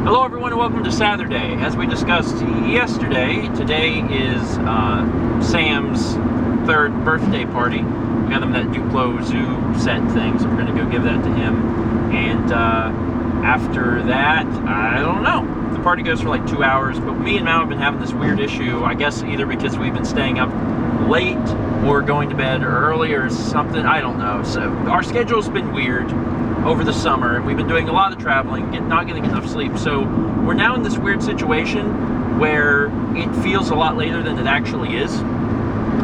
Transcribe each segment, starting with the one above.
Hello everyone and welcome to Saturday. As we discussed yesterday, today is Sam's 3rd birthday party. We got him that Duplo Zoo set thing, so we're going to go give that to him. And after that, I don't know. The party goes for like 2 hours, but me and Mal have been having this weird issue, I guess either because we've been staying up late or going to bed early or something, I don't know. So our schedule's been weird over the summer. We've been doing a lot of traveling, not getting enough sleep, so we're now in this weird situation where it feels a lot later than it actually is.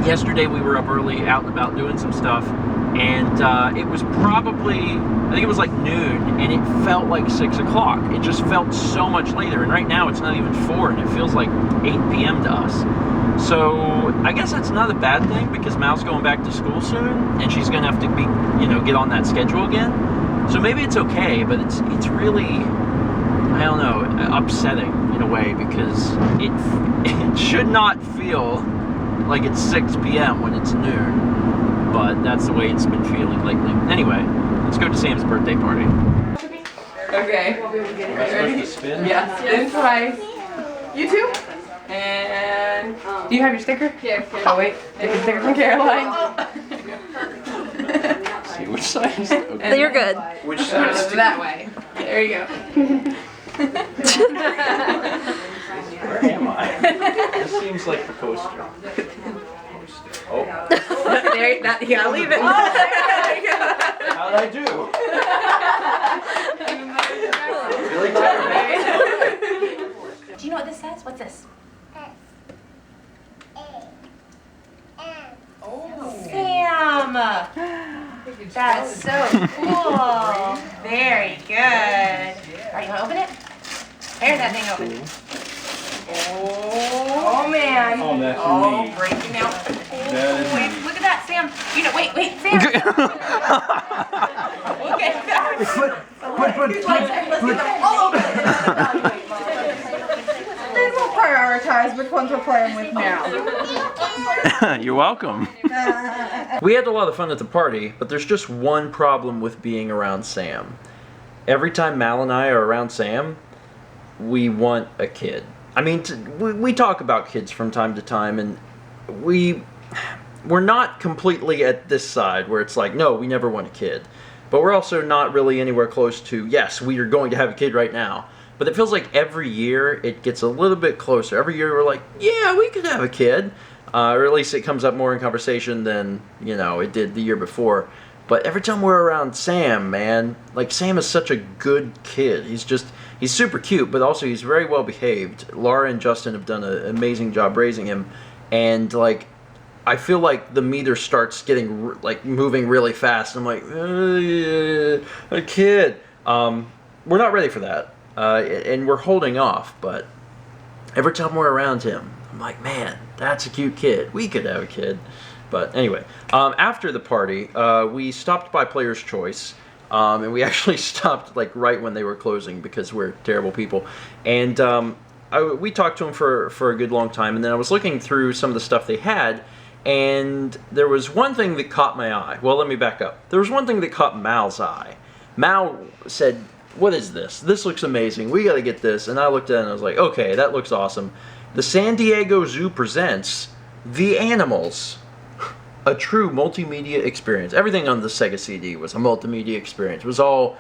Yesterday we were up early, out and about doing some stuff, and it was probably, I think it was like noon, and it felt like 6 o'clock. It just felt so much later, and right now it's not even 4, and it feels like 8 p.m. to us. So I guess that's not a bad thing, because Mal's going back to school soon, and she's gonna have to be, get on that schedule again. So maybe it's okay, but it's really, I don't know, upsetting in a way, because it should not feel like it's 6 p.m. when it's noon, but that's the way it's been feeling lately. Anyway, let's go to Sam's birthday party. Okay. Am I supposed to spin? Yeah, spin twice. You too? And do you have your sticker? Yeah. Oh wait, get your sticker from Caroline. See which side is it? Okay. You're good. Which side is it? That way. There you go. Where am I? This seems like the poster. Oh. There, that, you gotta leave it. How'd I do? Really tired. Do you know what this says? What's this? Sam! That's so cool. Very good. Alright, you want to open it? There's that thing open. Oh man. Oh, that's neat. Breaking out. That is Wait, look at that, Sam. Wait, Sam. They will prioritize which ones we're playing with now. You're welcome. We had a lot of fun at the party, but there's just one problem with being around Sam. Every time Mal and I are around Sam, we want a kid. I mean, we talk about kids from time to time, and we're not completely at this side where it's like, no, we never want a kid. But we're also not really anywhere close to, yes, we are going to have a kid right now. But it feels like every year it gets a little bit closer. Every year we're like, yeah, we could have a kid. Or at least it comes up more in conversation than, it did the year before. But every time we're around Sam, man, like, Sam is such a good kid. He's super cute, but also he's very well behaved. Laura and Justin have done an amazing job raising him. And, like, I feel like the meter starts getting, moving really fast. I'm like, a kid. We're not ready for that. And we're holding off, but every time we're around him, I'm like, man, that's a cute kid. We could have a kid. But anyway, after the party, we stopped by Player's Choice, and we actually stopped right when they were closing because we're terrible people. And we talked to them for a good long time, and then I was looking through some of the stuff they had, and there was one thing that caught my eye. Well, let me back up. There was one thing that caught Mal's eye. Mal said, what is this? This looks amazing. We got to get this. And I looked at it and I was like, okay, that looks awesome. The San Diego Zoo presents The Animals, a true multimedia experience. Everything on the Sega CD was a multimedia experience. It was all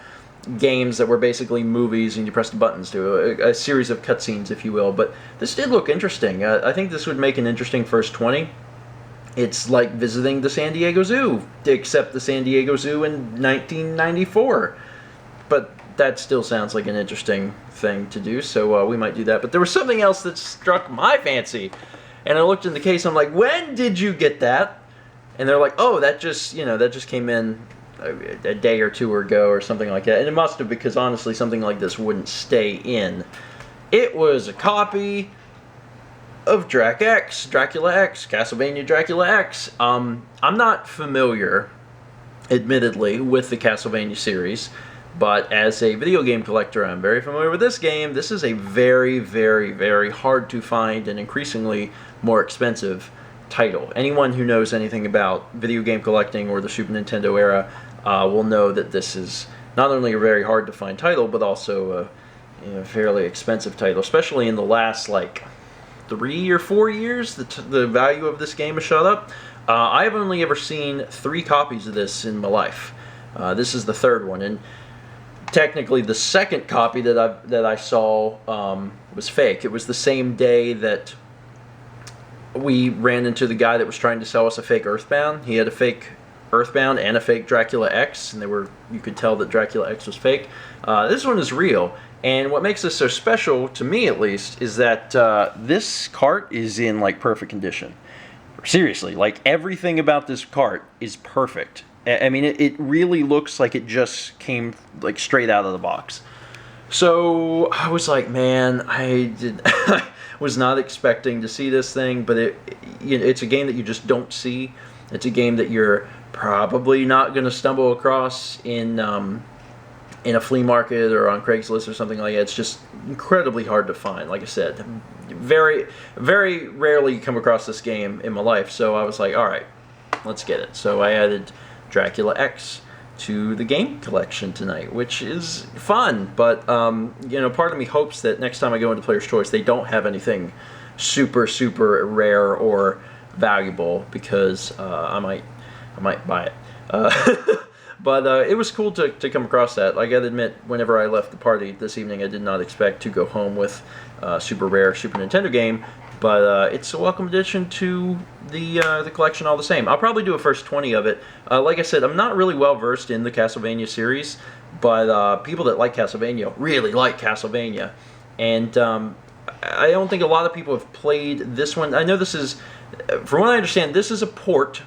games that were basically movies and you pressed the buttons to, a series of cutscenes, if you will. But this did look interesting. I think this would make an interesting first 20. It's like visiting the San Diego Zoo, except the San Diego Zoo in 1994. But that still sounds like an interesting thing to do, so we might do that. But there was something else that struck my fancy, and I looked in the case. I'm like, when did you get that? And they're like, oh, that just came in a day or two ago or something like that. And it must have, because honestly, something like this wouldn't stay in. It was a copy of Dracula X, Castlevania Dracula X. I'm not familiar, admittedly, with the Castlevania series. But as a video game collector, I'm very familiar with this game. This is a very, very, very hard to find and increasingly more expensive title. Anyone who knows anything about video game collecting or the Super Nintendo era will know that this is not only a very hard to find title, but also fairly expensive title, especially in the last like 3 or 4 years. The value of this game has shot up. I have only ever seen 3 copies of this in my life. This is the 3rd one, and technically the 2nd copy that I saw was fake. It was the same day that we ran into the guy that was trying to sell us a fake Earthbound. He had a fake Earthbound and a fake Dracula X, and you could tell that Dracula X was fake. This one is real, and what makes this so special, to me at least, is that this cart is in like perfect condition. Seriously, like everything about this cart is perfect. I mean, it really looks like it just came like straight out of the box. So I was like, man, I was not expecting to see this thing, but it's a game that you just don't see. It's a game that you're probably not going to stumble across in a flea market or on Craigslist or something like that. It's just incredibly hard to find. Like I said, very, very rarely come across this game in my life. So I was like, all right, let's get it. So I added Dracula X to the game collection tonight, which is fun. But you know, part of me hopes that next time I go into Player's Choice, they don't have anything super, super rare or valuable, because I might buy it. But it was cool to come across that. I gotta admit, whenever I left the party this evening, I did not expect to go home with a super rare Super Nintendo game, but it's a welcome addition to the collection all the same. I'll probably do a first 20 of it. Like I said, I'm not really well versed in the Castlevania series, but people that like Castlevania really like Castlevania. And I don't think a lot of people have played this one. I know this is, from what I understand, this is a port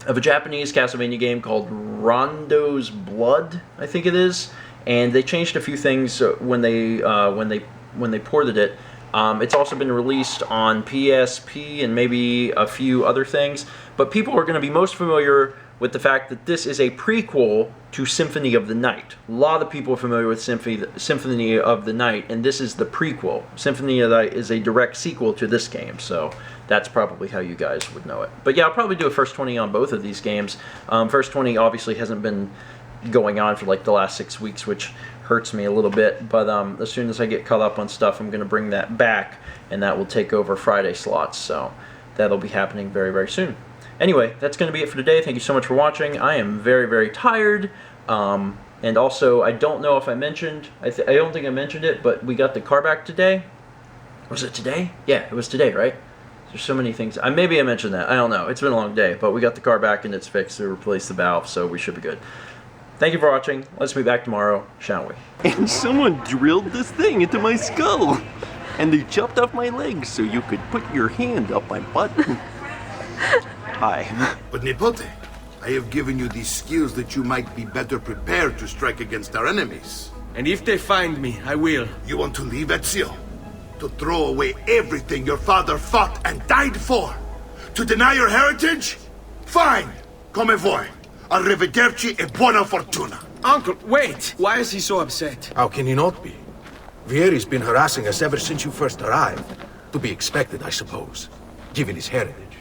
of a Japanese Castlevania game called Rondo's Blood, I think it is, and they changed a few things when they ported it. It's also been released on PSP and maybe a few other things, but people are going to be most familiar with the fact that this is a prequel to Symphony of the Night. A lot of people are familiar with Symphony of the Night, and this is the prequel. Symphony of the Night is a direct sequel to this game, so that's probably how you guys would know it. But yeah, I'll probably do a first 20 on both of these games. First 20 obviously hasn't been going on for like the last 6 weeks, which hurts me a little bit, but as soon as I get caught up on stuff, I'm going to bring that back, and that will take over Friday slots, so that'll be happening very, very soon. Anyway, that's going to be it for today. Thank you so much for watching. I am very, very tired, and also, I don't know if I mentioned, I don't think I mentioned it, but we got the car back today. Was it today? Yeah, it was today, right? There's so many things. Maybe I mentioned that. I don't know. It's been a long day, but we got the car back and it's fixed. We replaced the valve, so we should be good. Thank you for watching. Let's be back tomorrow, shall we? And someone drilled this thing into my skull. And they chopped off my legs so you could put your hand up my butt. Hi. But Nipote, I have given you these skills that you might be better prepared to strike against our enemies. And if they find me, I will. You want to leave Ezio? To throw away everything your father fought and died for? To deny your heritage? Fine! Come vuoi. Arrivederci e buona fortuna. Uncle, wait! Why is he so upset? How can he not be? Vieri's been harassing us ever since you first arrived. To be expected, I suppose, given his heritage.